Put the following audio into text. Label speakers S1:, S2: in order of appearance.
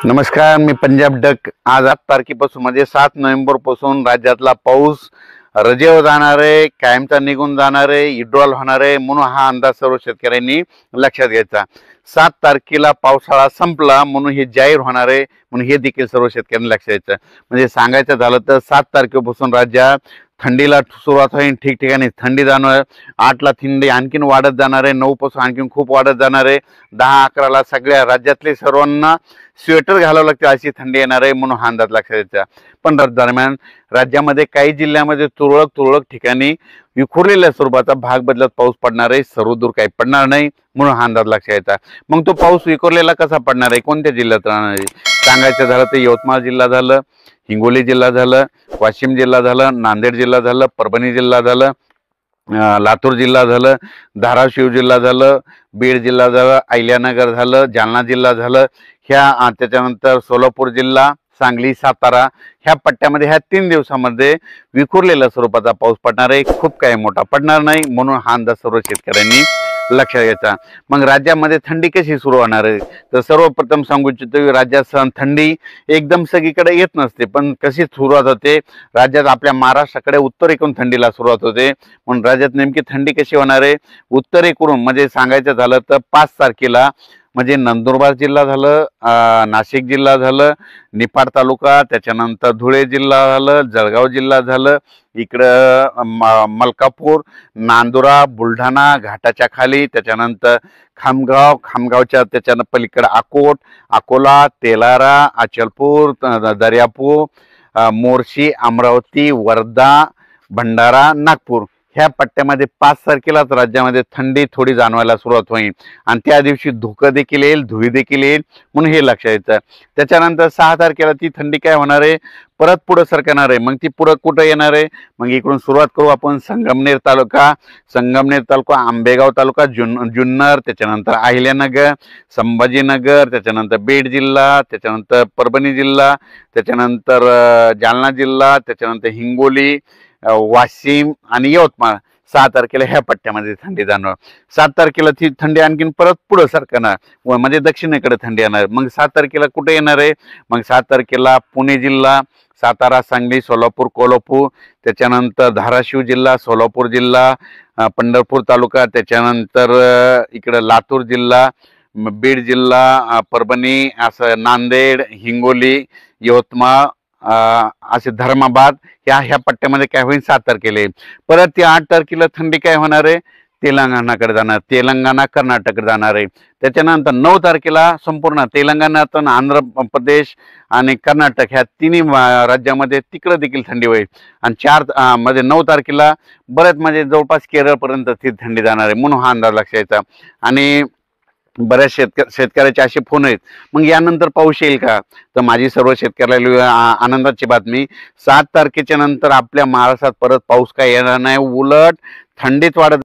S1: नमस्कार, मी पंजाब डक। आज 8 तारखेपासून म्हणजे 7 नोव्हेंबर पासून राज्यातला पाऊस रजेवर जाणार आहे, कायमचा निघून जाणार आहे, विड्रॉल होणार आहे, म्हणून हा अंदाज सर्व शेतकऱ्यांनी लक्षात घ्यायचा। 7 तारखेला पावसाळा संपला म्हणून हे जाहीर होणार आहे, म्हणून हे देखील सर्व शेतकऱ्यांनी लक्षात घ्यायचं। म्हणजे सांगायचं झालं तर 7 तारखेपासून राज्यात थंडीला सुरुवात होईल, ठिकठिकाणी थंडी जाणार। 8 ला थंडी आणखीन वाढत जाणार आहे, 9 पासून आणखीन खूप वाढत जाणार आहे, 10-11 ला सगळ्या राज्यातले सर्वांना स्वेटर घालावं लागते अशी थंडी येणार आहे, म्हणून हा अंदाज लक्षात घ्यायचा। पण दरम्यान राज्यामध्ये काही जिल्ह्यामध्ये तुरळक ठिकाणी विखुरलेल्या स्वरूपाचा भाग बदलत पाऊस पडणार आहे, सर्वदूर काही पडणार नाही, म्हणून हा अंदाज लक्षात घ्यायचा। मग तो पाऊस विखुरलेला कसा पडणार आहे, कोणत्या जिल्ह्यात राहणार आहे सांगायचं झालं तर यवतमाळ जिल्हा झालं, हिंगोली जिल्हा झालं, वाशिम जिल्हा झालं, नांदेड जिल्हा झालं, परभणी जिल्हा झालं, लातूर जिल्हा झालं, धाराशिव जिल्हा झालं, बीड जिल्हा झालं, अहिल्यानगर झालं, जालना जिल्हा झालं, ह्या त्याच्यानंतर सोलापूर जिल्हा, सांगली, सातारा ह्या पट्ट्यामध्ये ह्या 3 दिवसामध्ये विखुरलेल्या स्वरूपाचा पाऊस पडणार आहे, खूप काही मोठा पडणार नाही, म्हणून हा अंदाज सर्व शेतकऱ्यांनी लक्षात घ्यायचा। मग राज्यामध्ये थंडी कशी सुरू होणार आहे तर सर्वप्रथम सांगू इच्छितो, राज्यात थंडी एकदम सगळीकडे येत नसते, पण कशी सुरुवात होते राज्यात आपल्या महाराष्ट्राकडे उत्तरेकडून थंडीला सुरुवात होते। म्हणून राज्यात नेमकी थंडी कशी होणार आहे, उत्तरेकडून म्हणजे सांगायचं झालं तर 5 तारखेला म्हणजे नंदुरबार जिल्हा झालं, नाशिक जिल्हा झालं, निफाड तालुका, त्याच्यानंतर धुळे जिल्हा झालं, जळगाव जिल्हा झालं, इकडं मलकापूर, नांदुरा, बुलढाणा घाटाच्या खाली, त्याच्यानंतर खामगावच्या त्याच्यानं पलीकडे अकोला, तेलारा, अचलपूर, दर्यापूर, मोर्शी, अमरावती, वर्धा, भंडारा, नागपूर ह्या पट्ट्यामध्ये 5 तारखेलाच राज्यामध्ये थंडी थोडी जाणवायला सुरुवात होईल आणि त्या दिवशी धुकं देखील येईल, धुळी देखील येईल, म्हणून हे लक्षात येतं। त्याच्यानंतर 6 तारखेला ती थंडी काय होणार आहे, परत पुढे सरकणार आहे। मग ती पुढे कुठं येणार आहे, मग इकडून सुरुवात करू आपण संगमनेर तालुका, आंबेगाव तालुका, जुन्नर, त्याच्यानंतर अहिल्यानगर, संभाजीनगर, त्याच्यानंतर बीड जिल्हा, त्याच्यानंतर परभणी जिल्हा, त्याच्यानंतर जालना जिल्हा, त्याच्यानंतर हिंगोली, वाशिम आणि यवतमाळ 6 तारखेला ह्या पट्ट्यामध्ये थंडी जाणार। 7 तारखेला ती थंडी आणखीन परत पुढे सरकणार व म्हणजे दक्षिणेकडे थंडी येणार। मग 7 तारखेला कुठे येणार आहे, मग 7 तारखेला पुणे जिल्हा, सातारा, सांगली, सोलापूर, कोल्हापूर, त्याच्यानंतर धाराशिव जिल्हा, सोलापूर जिल्हा, पंढरपूर तालुका, त्याच्यानंतर इकडे लातूर जिल्हा, बीड जिल्हा, परभणी, असं नांदेड, हिंगोली, यवतमाळ, असे धर्माबाद ह्या पट्ट्यामध्ये काय होईल 7 तारखेला। परत ती 8 तारखेला थंडी काय होणार आहे, तेलंगणाकडे जाणार, तेलंगणा कर्नाटककडे जाणार आहे। त्याच्यानंतर 9 तारखेला संपूर्ण तेलंगणातून आंध्र प्रदेश आणि कर्नाटक ह्या तिन्ही राज्यामध्ये तिकडे देखील थंडी होईल आणि 9 तारखेला बरेच म्हणजे जवळपास केरळपर्यंत ती थंडी जाणार आहे, म्हणून हा अंदाज लक्षात यायचा। आणि बऱ्याच शेतकऱ्याचे असे फोन आहेत, मग यानंतर पाऊस येईल का, तर माझी सर्व शेतकऱ्याला आनंदाची बातमी, 7 तारखेच्या नंतर आपल्या महाराष्ट्रात परत पाऊस काय येणार नाही, उलट थंडीत वाढत